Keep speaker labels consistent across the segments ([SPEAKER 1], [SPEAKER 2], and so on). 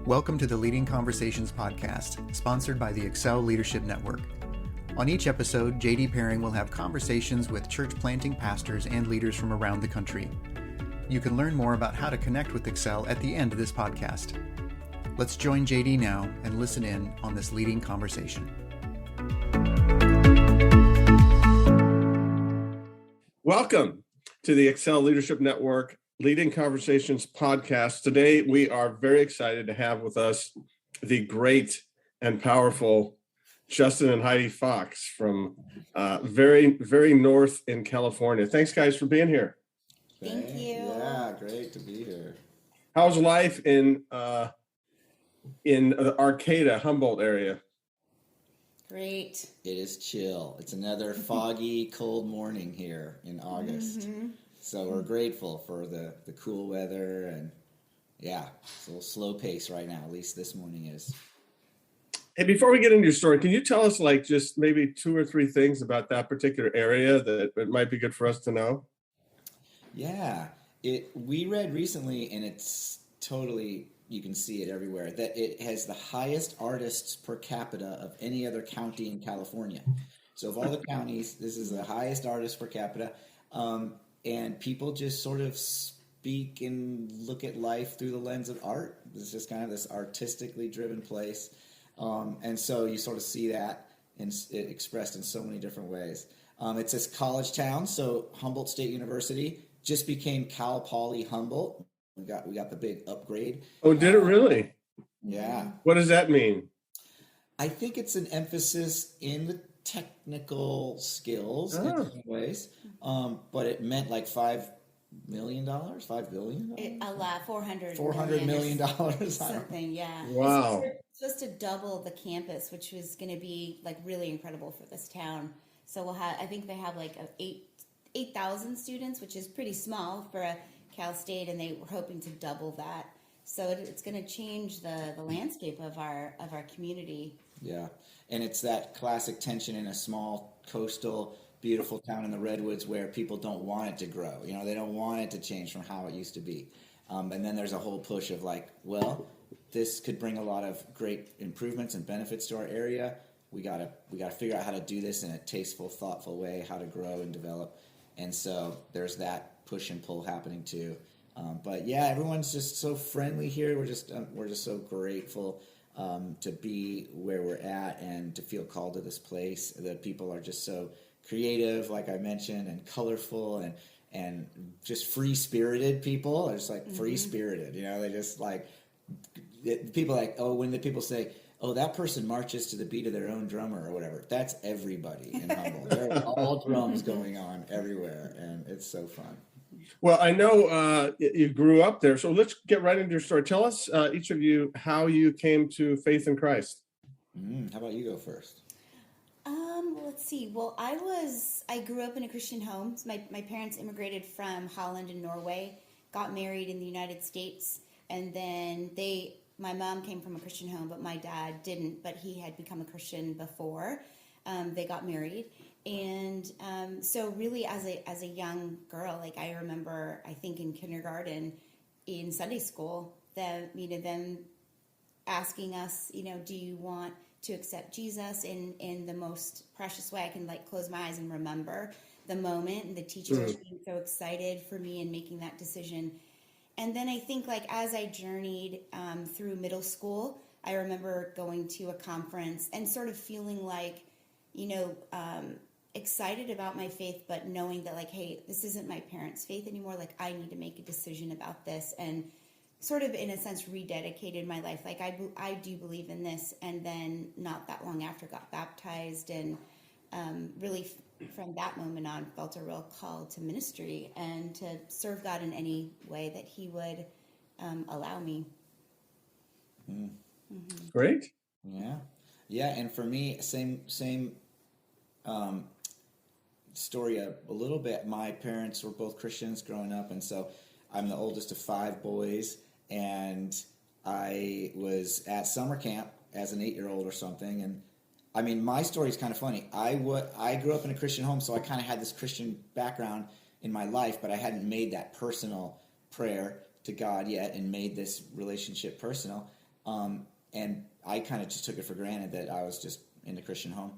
[SPEAKER 1] Welcome to the Leading Conversations podcast, sponsored by the Excel Leadership Network. On each episode, JD Pairing will have conversations with church planting pastors and leaders from around the country. You can learn more about how to connect with Excel at the end of this podcast. Let's join JD now and listen in on this leading conversation.
[SPEAKER 2] Welcome to the Excel Leadership Network Leading Conversations podcast. Today, we are very excited to have with us the great and powerful Justin and Heidi Fox from very north in California. Thanks, guys, for being here.
[SPEAKER 3] Thank you.
[SPEAKER 4] Yeah, great to be here.
[SPEAKER 2] How's life in the Arcata, Humboldt area?
[SPEAKER 3] Great.
[SPEAKER 4] It is chill. It's another foggy, cold morning here in August.
[SPEAKER 3] Mm-hmm.
[SPEAKER 4] So we're grateful for the cool weather, and yeah, it's a little slow pace right now, at least this morning is.
[SPEAKER 2] Hey, before we get into your story, can you tell us just maybe two or three things about that particular area that it might be good for us to know?
[SPEAKER 4] Yeah, we read recently, and it's totally, you can see it everywhere, that it has the highest artists per capita of any other county in California. So of all the counties, this is the highest artist per capita. And people just sort of speak and look at life through the lens of art. It's just kind of this artistically driven place. And so you sort of see that expressed in so many different ways. It's this college town, so Humboldt State University just became Cal Poly Humboldt. We got the big upgrade.
[SPEAKER 2] Oh, did it really?
[SPEAKER 4] Yeah.
[SPEAKER 2] What does that mean?
[SPEAKER 4] I think it's an emphasis in the technical skills in different ways, but it meant like $5 million, $5 billion.
[SPEAKER 3] A lot,
[SPEAKER 4] $400 million.
[SPEAKER 3] Something, yeah.
[SPEAKER 2] Wow.
[SPEAKER 3] It's supposed to double the campus, which was going to be like really incredible for this town. So we'll have, I think they have like 8,000 students, which is pretty small for a Cal State, and they were hoping to double that. So it's going to change the landscape of our community.
[SPEAKER 4] Yeah, and it's that classic tension in a small, coastal, beautiful town in the redwoods where people don't want it to grow. You know, they don't want it to change from how it used to be. And then there's a whole push of like, well, this could bring a lot of great improvements and benefits to our area. We gotta figure out how to do this in a tasteful, thoughtful way, how to grow and develop. And so there's that push and pull happening too. But yeah, everyone's just so friendly here. We're just so grateful to be where we're at and to feel called to this place. The people are just so creative, like I mentioned, and colorful and just free-spirited people. They're just like free-spirited, you know. They just like people like, oh, when the people say, oh, that person marches to the beat of their own drummer or whatever. That's everybody in Humboldt. There are all drums going on everywhere, and it's so fun.
[SPEAKER 2] Well, I know you grew up there, so let's get right into your story. Tell us, each of you, how you came to faith in Christ.
[SPEAKER 4] How about you go first?
[SPEAKER 3] Let's see. Well, I grew up in a Christian home. My parents immigrated from Holland and Norway, got married in the United States, and then my mom came from a Christian home, but my dad didn't, but he had become a Christian before they got married. And so really as a young girl, like I remember, I think in kindergarten, in Sunday school, them asking us, do you want to accept Jesus in the most precious way? I can like close my eyes and remember the moment, and the teachers being so excited for me and making that decision. And then I think like as I journeyed through middle school, I remember going to a conference and sort of feeling like, excited about my faith, but knowing that like, hey, this isn't my parents' faith anymore. Like I need to make a decision about this, and sort of in a sense rededicated my life. Like I do believe in this. And then not that long after got baptized, and really from that moment on felt a real call to ministry and to serve God in any way that he would allow me.
[SPEAKER 2] Great.
[SPEAKER 4] Yeah. And for me, same story a little bit. My parents were both Christians growing up, and so I'm the oldest of 5 boys, and I was at summer camp as an 8-year-old or something. And I mean, my story is kind of funny. I grew up in a Christian home, so I kind of had this Christian background in my life, but I hadn't made that personal prayer to God yet and made this relationship personal. And I kind of just took it for granted that I was just in the Christian home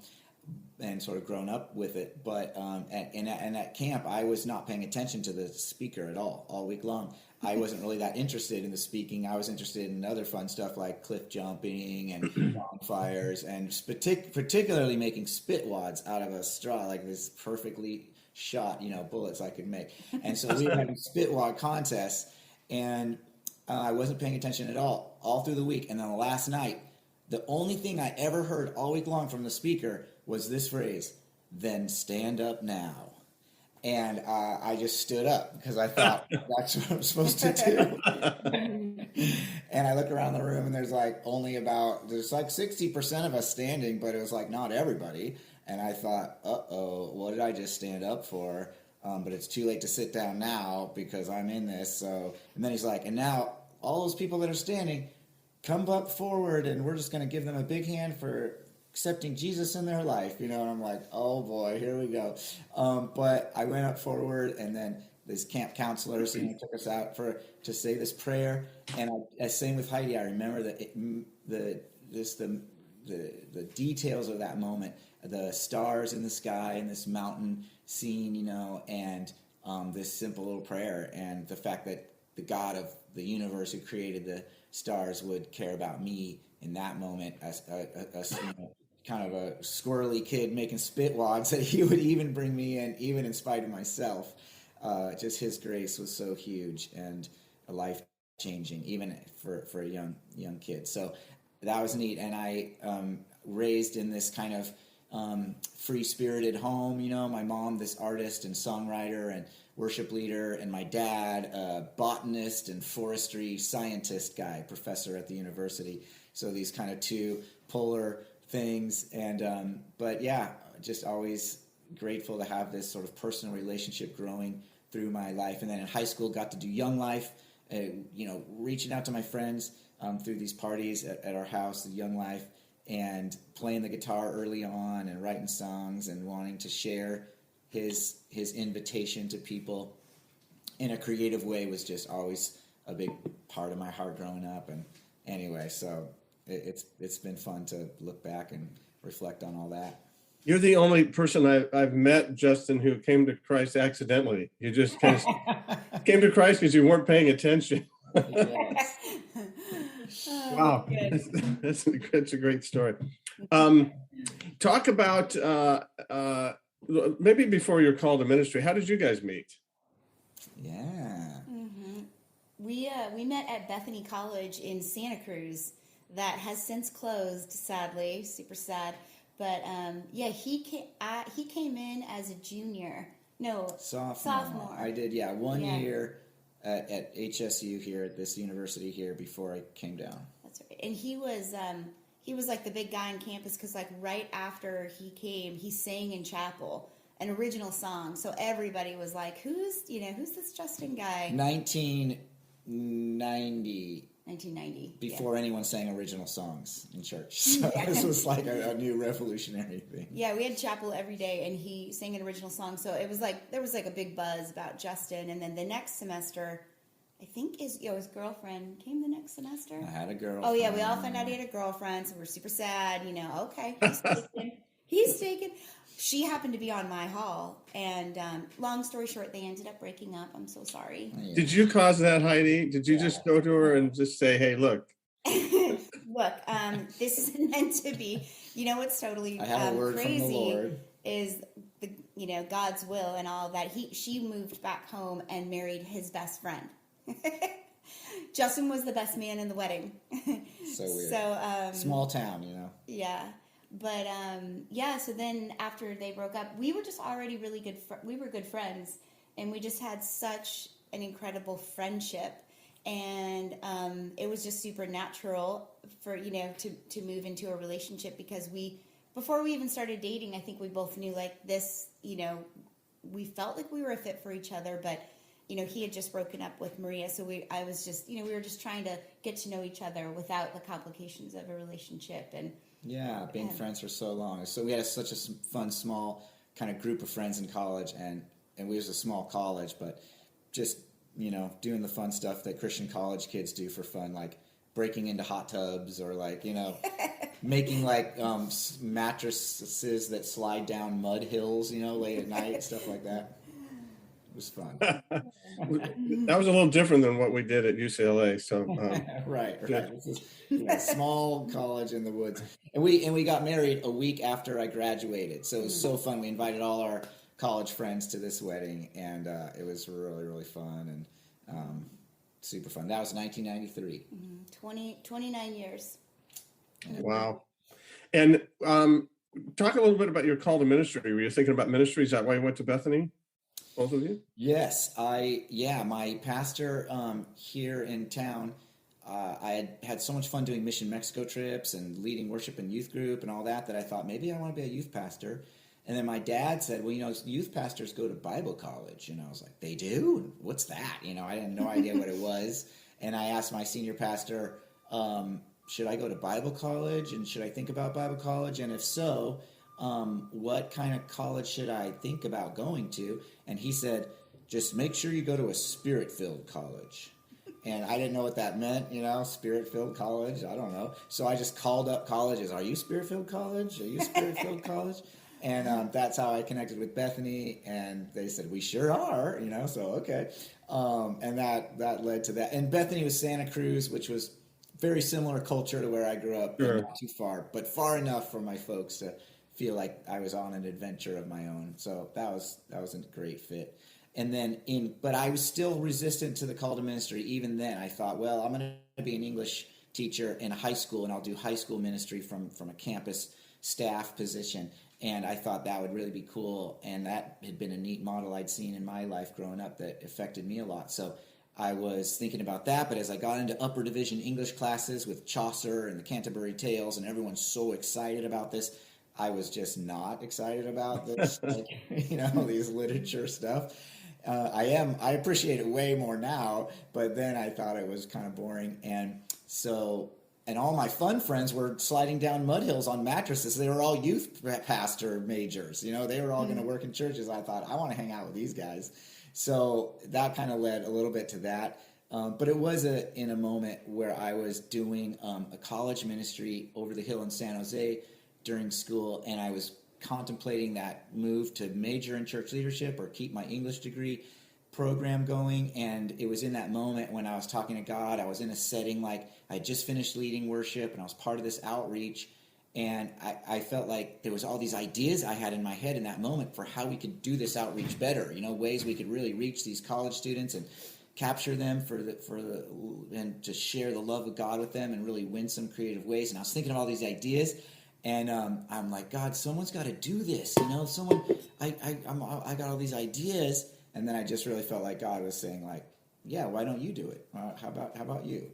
[SPEAKER 4] and sort of grown up with it. But at camp, I was not paying attention to the speaker at all week long. I wasn't really that interested in the speaking. I was interested in other fun stuff like cliff jumping and bonfires, and particularly making spit wads out of a straw, like this perfectly shot, bullets I could make. And so we were having spit wad contests, and I wasn't paying attention at all through the week. And then the last night, the only thing I ever heard all week long from the speaker was this phrase, "Then stand up now." And I just stood up because I thought that's what I'm supposed to do. And I look around the room, and there's like 60% of us standing, but it was like not everybody. And I thought, what did I just stand up for? But it's too late to sit down now because I'm in this. So, and then he's like, and now all those people that are standing, come up forward, and we're just going to give them a big hand for accepting Jesus in their life, and I'm like, oh boy, here we go. But I went up forward, and then these camp counselors took us out to say this prayer. And same with Heidi, I remember that the details of that moment, the stars in the sky and this mountain scene, and this simple little prayer, and the fact that the God of the universe who created the stars would care about me in that moment as kind of a squirrely kid making spit wads, that he would even bring me in, even in spite of myself. Just his grace was so huge and life-changing, even for a young kid. So that was neat. And I raised in this kind of free-spirited home. My mom, this artist and songwriter and worship leader, and my dad, a botanist and forestry scientist guy, professor at the university. So these kind of two polar things. And but yeah, just always grateful to have this sort of personal relationship growing through my life. And then in high school, got to do Young Life, reaching out to my friends through these parties at our house, the Young Life, and playing the guitar early on and writing songs and wanting to share his invitation to people in a creative way was just always a big part of my heart growing up. And anyway, so it's been fun to look back and reflect on all that.
[SPEAKER 2] You're the only person I've met, Justin, who came to Christ accidentally. You just kind of came to Christ because you weren't paying attention.
[SPEAKER 4] Yes.
[SPEAKER 2] Wow, that's a great story. Talk about maybe before your call to ministry. How did you guys meet?
[SPEAKER 4] Yeah.
[SPEAKER 3] Mm-hmm. We met at Bethany College in Santa Cruz. That has since closed, sadly, super sad. But he came in as a junior. No, sophomore.
[SPEAKER 4] I did, one year at HSU here at this university here before I came down.
[SPEAKER 3] That's right. And he was like the big guy on campus because like right after he came, he sang in chapel an original song. So everybody was like, who's this Justin guy?
[SPEAKER 4] 1990. Before anyone sang original songs in church. So this was like a new revolutionary thing.
[SPEAKER 3] Yeah, we had chapel every day, and he sang an original song. So it was like, there was like a big buzz about Justin. And then the next semester, I think his girlfriend came the next semester.
[SPEAKER 4] I had a girlfriend.
[SPEAKER 3] Oh yeah, we all found out he had a girlfriend, so we're super sad. Okay, he's taken. He's taken. She happened to be on my hall, and long story short, they ended up breaking up. I'm so sorry.
[SPEAKER 4] Yeah.
[SPEAKER 2] Did you cause that, Heidi? Did you just go to her and just say, "Hey, look,
[SPEAKER 3] this isn't meant to be"? What's totally
[SPEAKER 4] I have a word
[SPEAKER 3] crazy
[SPEAKER 4] from the Lord.
[SPEAKER 3] is the God's will and all that. She moved back home and married his best friend. Justin was the best man in the wedding.
[SPEAKER 4] So weird.
[SPEAKER 3] So
[SPEAKER 4] small town,
[SPEAKER 3] Yeah. But so then after they broke up, we were just already really good. We were good friends, and we just had such an incredible friendship, and it was just super natural for to move into a relationship because before we even started dating, I think we both knew like this. We felt like we were a fit for each other, but he had just broken up with Maria, so we were just trying to get to know each other without the complications of a relationship and.
[SPEAKER 4] Yeah, being friends for so long. So we had such a fun, small kind of group of friends in college, and we was a small college, but just, doing the fun stuff that Christian college kids do for fun, like breaking into hot tubs or like, making like mattresses that slide down mud hills, late at night, stuff like that. It was fun.
[SPEAKER 2] That was a little different than what we did at UCLA. So
[SPEAKER 4] Right. This is small college in the woods, and we got married a week after I graduated. So it was so fun. We invited all our college friends to this wedding, and it was really, really fun and super fun. That was 1993.
[SPEAKER 3] 29 years.
[SPEAKER 2] Wow. And talk a little bit about your call to ministry. Were you thinking about ministry? Is that why you went to Bethany? Both of you?
[SPEAKER 4] Yes, my pastor here in town, I had so much fun doing Mission Mexico trips and leading worship and youth group and all that I thought maybe I want to be a youth pastor. And then my dad said, well, youth pastors go to Bible college. And I was like, they do? What's that? I had no idea what it was. And I asked my senior pastor, should I go to Bible college? And should I think about Bible college? And if so, what kind of college should I think about going to? And he said, just make sure you go to a spirit-filled college. And I didn't know what that meant, spirit-filled college. I don't know. So I just called up colleges. Are you spirit-filled college? Are you spirit-filled college? And that's how I connected with Bethany. And they said, we sure are, so okay. And that led to that. And Bethany was Santa Cruz, which was very similar culture to where I grew up.
[SPEAKER 2] Sure.
[SPEAKER 4] Not too far, but far enough for my folks to feel like I was on an adventure of my own. So that was a great fit. And then but I was still resistant to the call to ministry. Even then I thought, well, I'm going to be an English teacher in a high school and I'll do high school ministry from a campus staff position. And I thought that would really be cool. And that had been a neat model I'd seen in my life growing up that affected me a lot. So I was thinking about that, but as I got into upper division English classes with Chaucer and the Canterbury Tales, and everyone's so excited about this, I was just not excited about this, these literature stuff. I appreciate it way more now, but then I thought it was kind of boring. And all my fun friends were sliding down mud hills on mattresses. They were all youth pastor majors. They were all going to work in churches. I thought, I want to hang out with these guys. So that kind of led a little bit to that. But it was in a moment where I was doing a college ministry over the hill in San Jose during school, and I was contemplating that move to major in church leadership or keep my English degree program going. And it was in that moment when I was talking to God. I was in a setting like I had just finished leading worship, and I was part of this outreach. And I felt like there was all these ideas I had in my head in that moment for how we could do this outreach better, ways we could really reach these college students and capture them and to share the love of God with them and really win some creative ways. And I was thinking of all these ideas, and I'm like, God, someone's got to do this, I got all these ideas. And then I just really felt like God was saying, like, yeah, why don't you do it? How about you?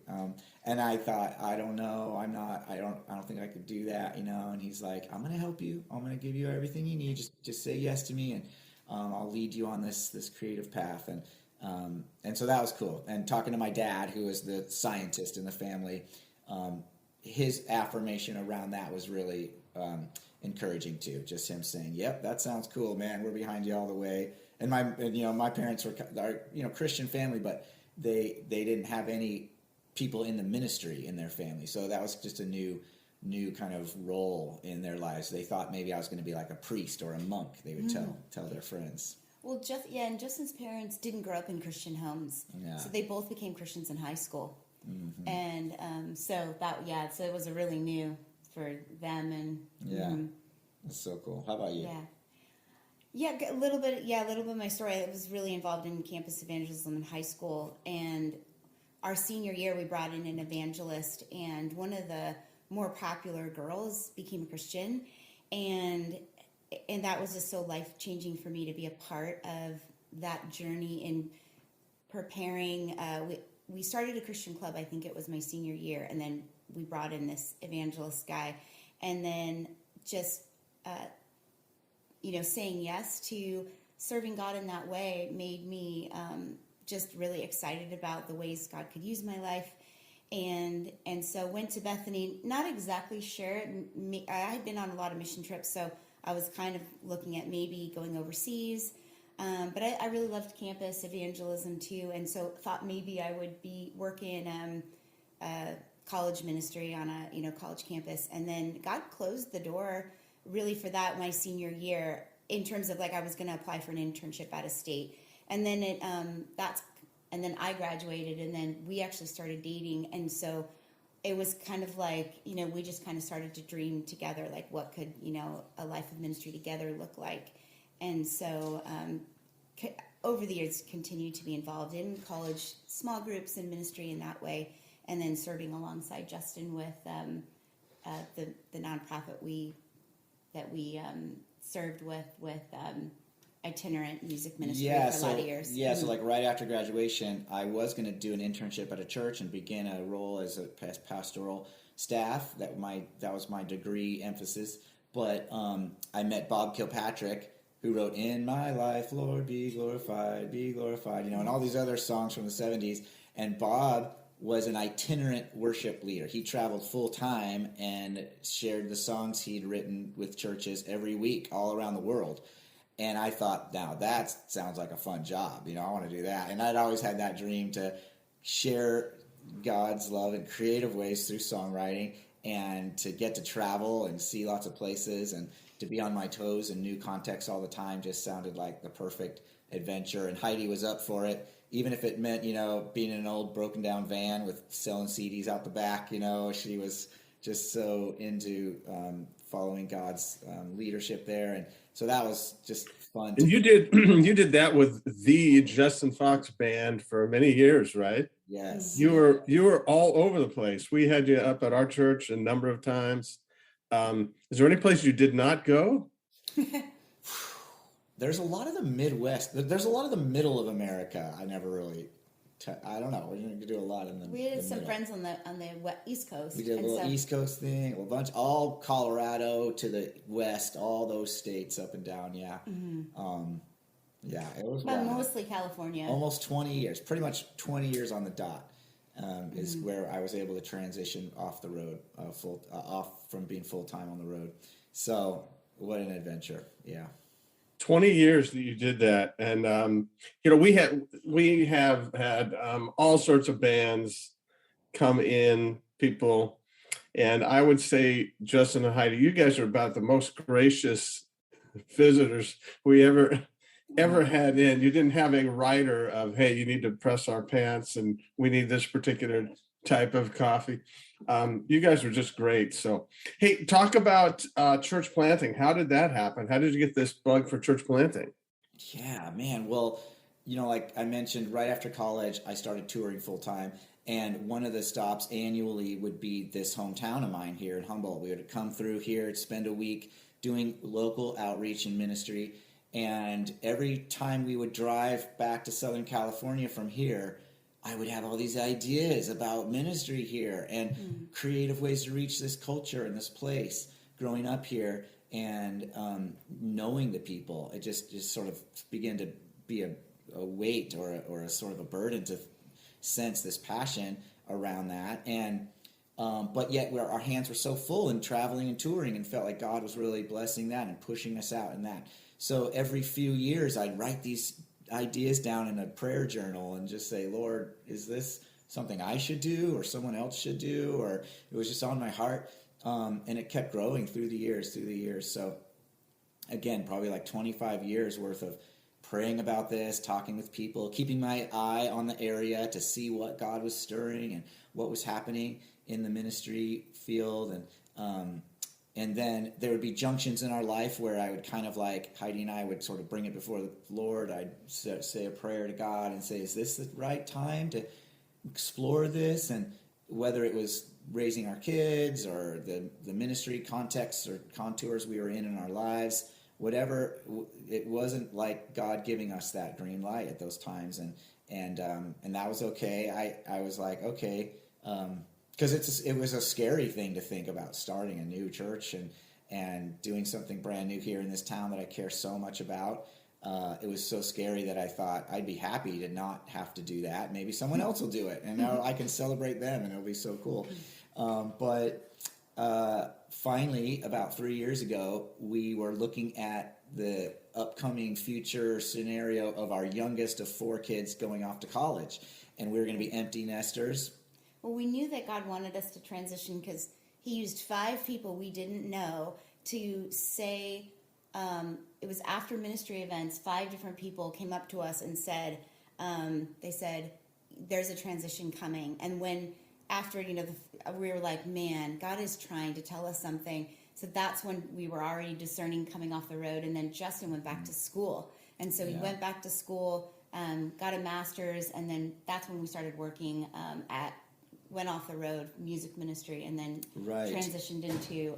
[SPEAKER 4] And I thought, I don't know. I don't think I could do that, And he's like, I'm going to help you. I'm going to give you everything you need. Just say yes to me, and I'll lead you on this creative path. And so that was cool. And talking to my dad, who was the scientist in the family, his affirmation around that was really encouraging too. Just him saying, "Yep, that sounds cool, man. We're behind you all the way." And my parents are Christian family, but they didn't have any people in the ministry in their family, so that was just a new kind of role in their lives. They thought maybe I was going to be like a priest or a monk. They would tell their friends.
[SPEAKER 3] Well, and Justin's parents didn't grow up in Christian homes, so they both became Christians in high school, and so it was a really new for them, and
[SPEAKER 4] that's so cool. How about you?
[SPEAKER 3] Yeah, a little bit of my story. I was really involved in campus evangelism in high school, and our senior year we brought in an evangelist, and one of the more popular girls became a Christian, and that was just so life-changing for me to be a part of that journey in preparing. We started a Christian club, I think it was my senior year, and then we brought in this evangelist guy, and then just saying yes to serving God in that way made me just really excited about the ways God could use my life. And so went to Bethany, not exactly sure. I had been on a lot of mission trips, so I was kind of looking at maybe going overseas. But I really loved campus evangelism too, and so thought maybe I would be working college ministry on a college campus, and then God closed the door really for that my senior year in terms of like I was going to apply for an internship out of state, and then and then I graduated, and then we actually started dating, and so it was kind of like we just kind of started to dream together, like what could a life of ministry together look like, and so over the years continued to be involved in college small groups and ministry in that way. And then serving alongside Justin with the nonprofit that we served with itinerant music ministry for a lot of years.
[SPEAKER 4] Yeah, so like right after graduation, I was going to do an internship at a church and begin a role as a pastoral staff. That was my degree emphasis. But I met Bob Kilpatrick, who wrote "In My Life, Lord, be glorified," and all these other songs from the 70s. And Bob was an itinerant worship leader. He traveled full time and shared the songs he'd written with churches every week all around the world. And I thought, now that sounds like a fun job. I want to do that. And I'd always had that dream to share God's love in creative ways through songwriting, and to get to travel and see lots of places, and to be on my toes in new contexts all the time just sounded like the perfect adventure. And Heidi was up for it. Even if it meant, being in an old broken down van with selling CDs out the back, she was just so into following God's leadership there. And so that was just fun.
[SPEAKER 2] And you did that with the Justin Fox band for many years, right?
[SPEAKER 4] Yes.
[SPEAKER 2] You were all over the place. We had you up at our church a number of times. Is there any place you did not go?
[SPEAKER 4] There's a lot of the Midwest. There's a lot of the middle of America. I never really. I don't know. We didn't do a lot in the.
[SPEAKER 3] We had some
[SPEAKER 4] middle.
[SPEAKER 3] friends on the East Coast.
[SPEAKER 4] We did a little East Coast thing. A bunch, all Colorado to the west, all those states up and down. Yeah. Mm-hmm. Yeah, it was.
[SPEAKER 3] But mostly California.
[SPEAKER 4] Almost 20 years. Pretty much 20 years on the dot. Is where I was able to transition off the road, off from being full time on the road. So what an adventure! Yeah.
[SPEAKER 2] 20 years that you did that. And, we have had all sorts of bands come in, people. And I would say, Justin and Heidi, you guys are about the most gracious visitors we ever had in. You didn't have a writer of, hey, you need to press our pants and we need this particular type of coffee. You guys were just great. So, hey, talk about church planting. How did that happen? How did you get this bug for church planting?
[SPEAKER 4] Yeah, man. Well, like I mentioned, right after college, I started touring full time. And one of the stops annually would be this hometown of mine here in Humboldt. We would come through here, spend a week doing local outreach and ministry. And every time we would drive back to Southern California from here, I would have all these ideas about ministry here and creative ways to reach this culture and this place growing up here, and knowing the people. It just sort of began to be a weight or a sort of a burden to sense this passion around that. And but yet our hands were so full in traveling and touring, and felt like God was really blessing that and pushing us out in that. So every few years I'd write these ideas down in a prayer journal and just say, Lord, is this something I should do or someone else should do? Or it was just on my heart. And it kept growing through the years. So again, probably like 25 years worth of praying about this, talking with people, keeping my eye on the area to see what God was stirring and what was happening in the ministry field. And then there would be junctions in our life where I would kind of like, Heidi and I would sort of bring it before the Lord. I'd say a prayer to God and say, is this the right time to explore this? And whether it was raising our kids or the ministry contexts or contours we were in our lives, whatever, it wasn't like God giving us that green light at those times. And that was okay. I was like, okay, because it was a scary thing to think about starting a new church and doing something brand new here in this town that I care so much about. It was so scary that I thought I'd be happy to not have to do that. Maybe someone else will do it, and now I can celebrate them, and it'll be so cool. But finally, about 3 years ago, we were looking at the upcoming future scenario of our youngest of 4 kids going off to college, and we were going to be empty nesters.
[SPEAKER 3] Well, we knew that God wanted us to transition because he used 5 people we didn't know to say, it was after ministry events, 5 different people came up to us and said, they said, there's a transition coming. And when after, we were like, man, God is trying to tell us something. So that's when we were already discerning coming off the road. And then Justin went back to school. And so he went back to school, got a master's. And then that's when we started working went off the road, music ministry, and then transitioned into,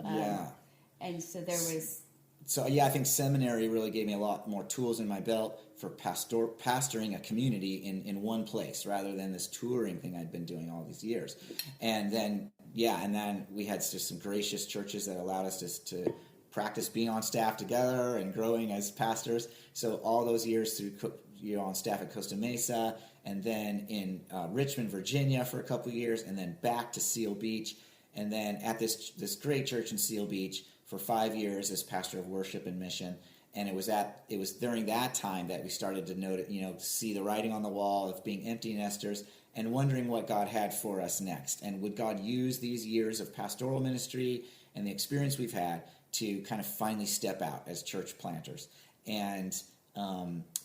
[SPEAKER 3] and so there was.
[SPEAKER 4] So I think seminary really gave me a lot more tools in my belt for pastoring a community in one place rather than this touring thing I'd been doing all these years. And then we had just some gracious churches that allowed us to practice being on staff together and growing as pastors. So all those years through on staff at Costa Mesa, and then in Richmond, Virginia for a couple of years, and then back to Seal Beach, and then at this great church in Seal Beach for 5 years as pastor of worship and mission. And it was during that time that we started to see the writing on the wall of being empty nesters and wondering what God had for us next. And would God use these years of pastoral ministry and the experience we've had to kind of finally step out as church planters? And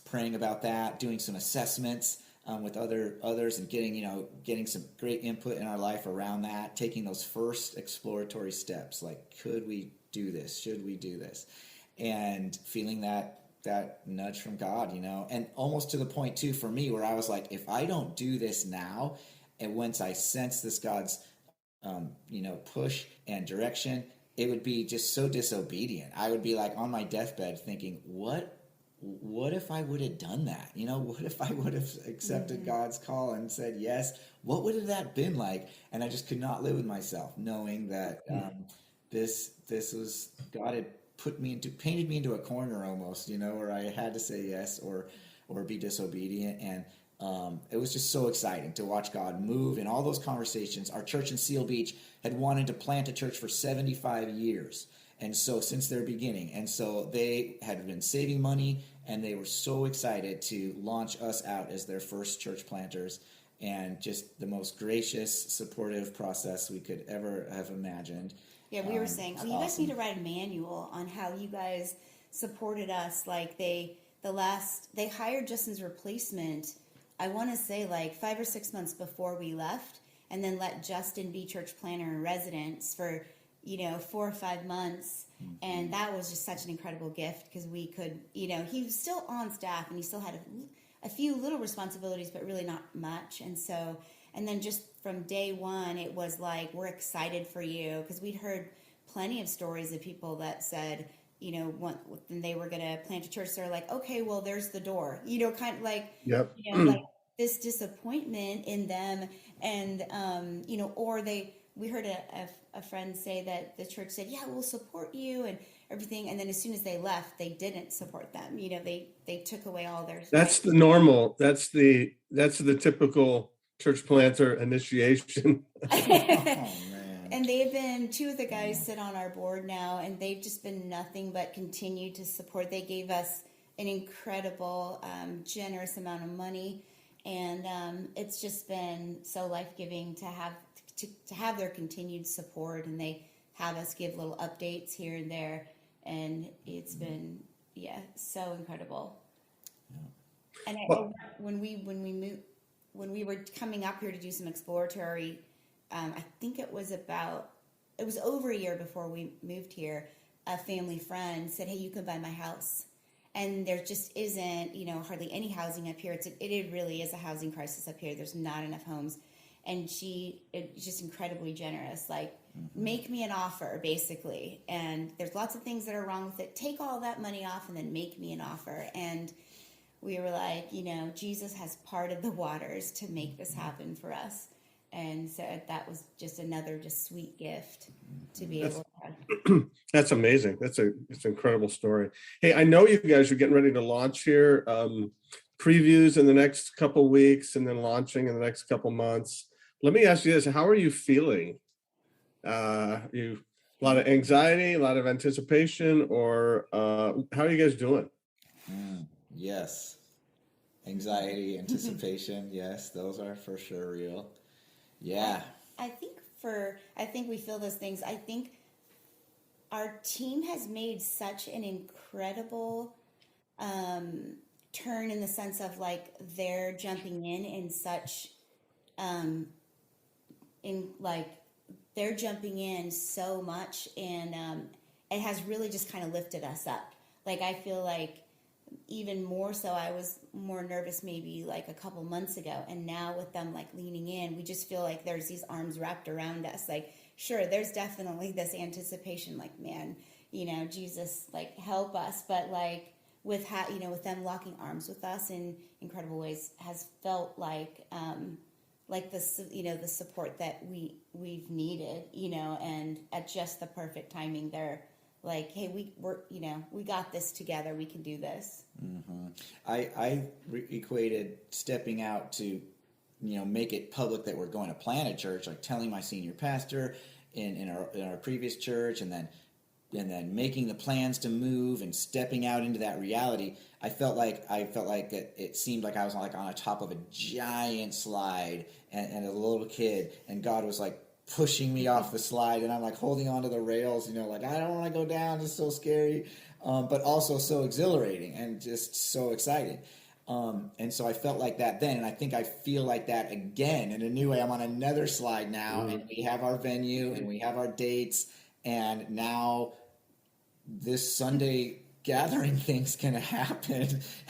[SPEAKER 4] praying about that, doing some assessments with others, and getting some great input in our life around that, taking those first exploratory steps, like, could we do this? Should we do this? And feeling that nudge from God, and almost to the point too for me where I was like, if I don't do this now, and once I sense this God's push and direction, it would be just so disobedient. I would be like on my deathbed thinking, what if I would have done that? What if I would have accepted God's call and said yes? What would have that been like? And I just could not live with myself knowing that this was, God had painted me into a corner almost, where I had to say yes or be disobedient. And it was just so exciting to watch God move in all those conversations. Our church in Seal Beach had wanted to plant a church for 75 years. And so since their beginning, and so they had been saving money, and they were so excited to launch us out as their first church planters, and just the most gracious, supportive process we could ever have imagined.
[SPEAKER 3] Yeah, we were saying, you guys need to write a manual on how you guys supported us. Like they hired Justin's replacement, I want to say like 5 or 6 months before we left, and then let Justin be church planter in residence for 4 or 5 months. And that was just such an incredible gift because we could, he was still on staff and he still had a few little responsibilities, but really not much. And then just from day one, it was like, we're excited for you, because we'd heard plenty of stories of people that said, when they were going to plant a church, they're like, okay, well, there's the door, kind of like, like this disappointment in them. And, we heard a friend say that the church said, yeah, we'll support you and everything. And then as soon as they left, they didn't support them. They took away all their.
[SPEAKER 2] That's the normal. That's the typical church planter initiation.
[SPEAKER 4] Oh, man.
[SPEAKER 3] And they've been, 2 of the guys sit on our board now, and they've just been nothing but continued to support. They gave us an incredible, generous amount of money. And it's just been so life-giving to have their continued support, and they have us give little updates here and there, and it's been so incredible. And when we were coming up here to do some exploratory, I think it was over a year before we moved here, a family friend said, hey, you can buy my house. And there just isn't hardly any housing up here. It really is a housing crisis up here. There's not enough homes. And she is just incredibly generous, like, make me an offer, basically. And there's lots of things that are wrong with it. Take all that money off and then make me an offer. And we were like, Jesus has parted the waters to make this happen for us. And so that was just another sweet gift to be able to have.
[SPEAKER 2] That's amazing. It's an incredible story. Hey, I know you guys are getting ready to launch here. Previews in the next couple weeks, and then launching in the next couple months. Let me ask you this: how are you feeling? A lot of anxiety, a lot of anticipation, or how are you guys doing?
[SPEAKER 4] Yes, anxiety, anticipation. Yes, those are for sure real. Yeah.
[SPEAKER 3] I think we feel those things. I think our team has made such an incredible turn in the sense of like they're jumping in such in like they're jumping in so much, and it has really just kind of lifted us up. Like I feel like even more so, I was more nervous maybe like a couple months ago, and now with them like leaning in, we just feel like there's these arms wrapped around us. Like sure, there's definitely this anticipation, like man, Jesus, like help us, but like with with them locking arms with us in incredible ways has felt like the support that we've needed, and at just the perfect timing, they're like, hey, we got this together, we can do this.
[SPEAKER 4] Mm-hmm. I equated stepping out to make it public that we're going to plant a church, like telling my senior pastor in our previous church, and then making the plans to move and stepping out into that reality. I felt like it seemed like I was like on the top of a giant slide and a little kid, and God was like pushing me off the slide, and I'm like holding onto the rails, like I don't want to go down. It's so scary, but also so exhilarating and just so exciting. And so I felt like that then, and I think I feel like that again in a new way. I'm on another slide now, and we have our venue and we have our dates, and now this Sunday gathering thing's gonna happen.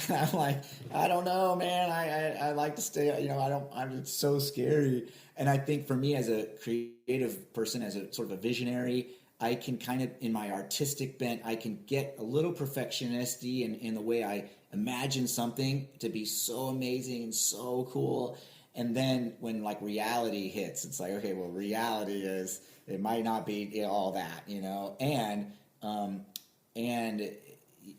[SPEAKER 4] And I'm like, I don't know, man. I like to stay, it's so scary. And I think for me as a creative person, as a sort of a visionary, I can kind of, in my artistic bent, I can get a little perfectionist-y in the way I imagine something to be so amazing and so cool. And then when like reality hits, it's like, okay, well, reality is, it might not be all that, and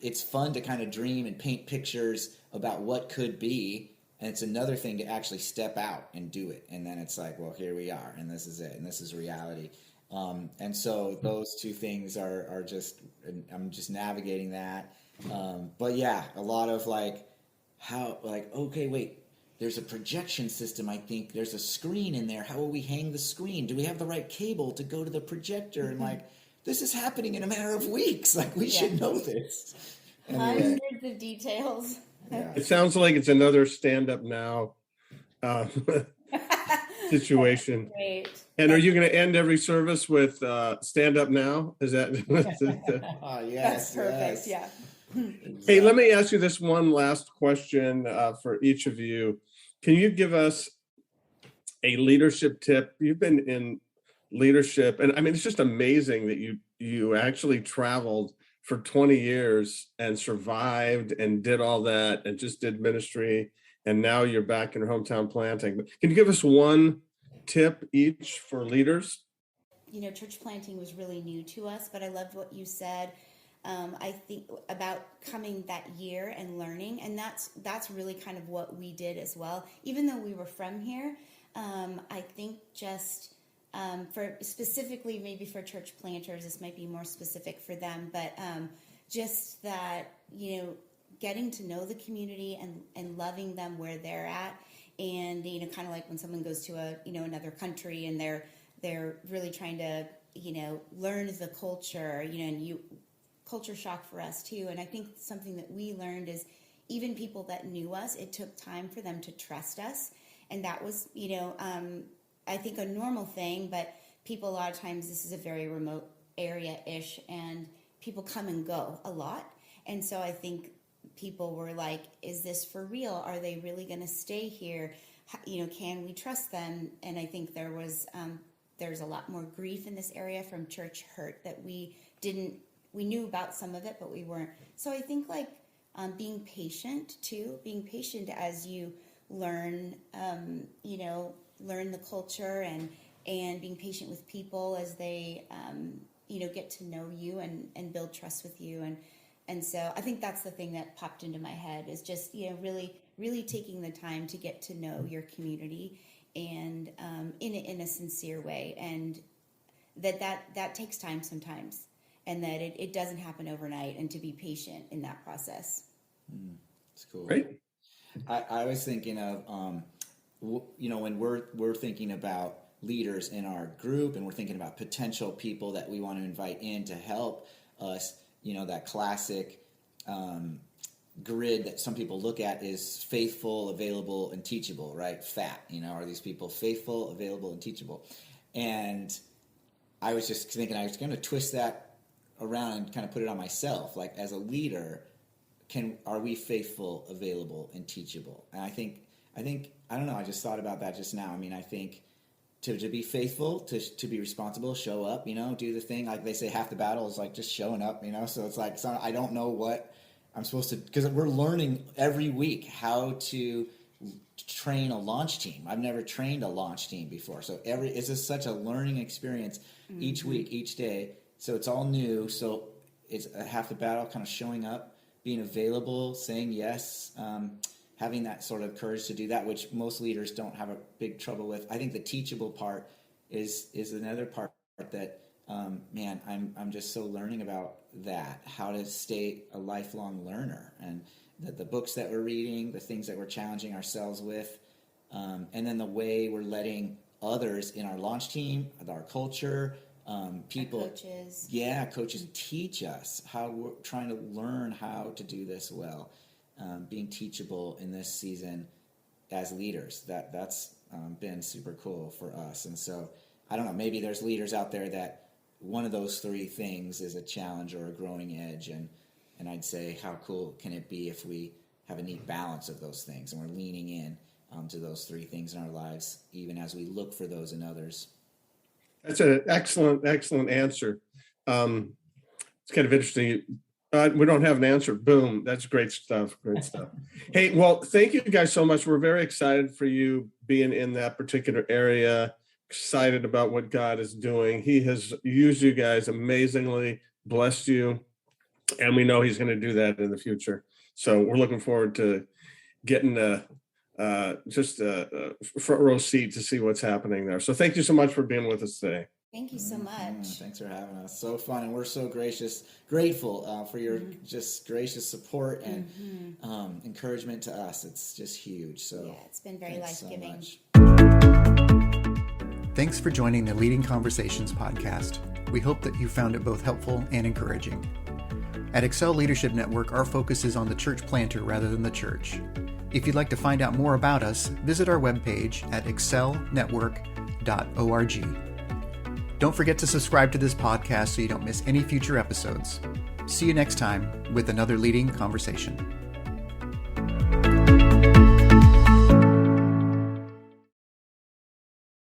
[SPEAKER 4] it's fun to kind of dream and paint pictures about what could be. And it's another thing to actually step out and do it. And then it's like, well, here we are, and this is it, and this is reality. And so those two things are just, I'm just navigating that. But yeah, a lot of like, okay, wait, there's a projection system. I think there's a screen in there. How will we hang the screen? Do we have the right cable to go to the projector? And like, this is happening in a matter of weeks. Like we should know this.
[SPEAKER 3] Anyway. Hundreds of details.
[SPEAKER 2] Yeah. It sounds like it's another Stand Up Now situation.
[SPEAKER 3] Great.
[SPEAKER 2] And are you going to end every service with Stand Up Now? Is that?
[SPEAKER 4] Yes.
[SPEAKER 3] That's perfect. Yes. Yeah.
[SPEAKER 2] Hey, let me ask you this one last question for each of you. Can you give us a leadership tip? You've been in leadership, and I mean, it's just amazing that you actually traveled for 20 years and survived and did all that and just did ministry, and now you're back in your hometown planting. But can you give us one tip each for leaders?
[SPEAKER 3] Church planting was really new to us, but I loved what you said. I think about coming that year and learning, and that's really kind of what we did as well. Even though we were from here, I think just for specifically maybe for church planters, this might be more specific for them, but just that getting to know the community and loving them where they're at, and kind of like when someone goes to another country and they're really trying to learn the culture, and culture shock for us too. And I think something that we learned is even people that knew us, it took time for them to trust us. And that was, I think a normal thing, but people, a lot of times, this is a very remote area-ish, and people come and go a lot. And so I think people were like, is this for real? Are they really going to stay here? Can we trust them? And I think there's a lot more grief in this area from church hurt that we knew about some of it, but we weren't. So I think like being patient as you learn, learn the culture and being patient with people as they, get to know you and build trust with you. And so I think that's the thing that popped into my head is just, really, really taking the time to get to know your community and in a sincere way. And that takes time sometimes. And that it doesn't happen overnight, and to be patient in that process.
[SPEAKER 4] It's cool.
[SPEAKER 2] Great.
[SPEAKER 4] I was thinking of, when we're thinking about leaders in our group, and we're thinking about potential people that we want to invite in to help us. That classic grid that some people look at is faithful, available, and teachable, right? FAT, are these people faithful, available, and teachable? And I was just thinking I was going to twist that around and kind of put it on myself. Like, as a leader, are we faithful, available, and teachable? And I think I don't know, I just thought about that just now. I mean, I think to be faithful, to be responsible, show up, do the thing. Like they say, half the battle is like just showing up, so it's like, I don't know what I'm supposed to, because we're learning every week how to train a launch team. I've never trained a launch team before. So it's just such a learning experience each week, each day. So it's all new. So it's half the battle, kind of showing up, being available, saying yes, having that sort of courage to do that, which most leaders don't have a big trouble with. I think the teachable part is another part that, I'm just so learning about that, how to stay a lifelong learner, and the books that we're reading, the things that we're challenging ourselves with, and then the way we're letting others in our launch team, our culture, people, coaches teach us how we're trying to learn how to do this well, being teachable in this season as leaders. That's been super cool for us. And so I don't know, maybe there's leaders out there that one of those three things is a challenge or a growing edge, and I'd say, how cool can it be if we have a neat balance of those things and we're leaning in to those three things in our lives, even as we look for those in others.
[SPEAKER 2] That's an excellent answer. It's kind of interesting. We don't have an answer. Boom. That's great stuff. Hey, well, thank you guys so much. We're very excited for you being in that particular area, excited about what God is doing. He has used you guys amazingly, blessed you, and we know he's going to do that in the future. So we're looking forward to getting just a front row seat to see what's happening there. So thank you so much for being with us today.
[SPEAKER 3] Thank you so much.
[SPEAKER 4] Thanks for having us. So fun, and we're so grateful for your just gracious support and encouragement to us. It's just huge. So
[SPEAKER 3] yeah, it's been very life-giving.
[SPEAKER 4] So
[SPEAKER 1] Thanks for joining the Leading Conversations podcast. We hope that you found it both helpful and encouraging. At Excel Leadership Network, our focus is on the church planter rather than the church. If you'd like to find out more about us, visit our webpage at excelnetwork.org. Don't forget to subscribe to this podcast so you don't miss any future episodes. See you next time with another Leading Conversation.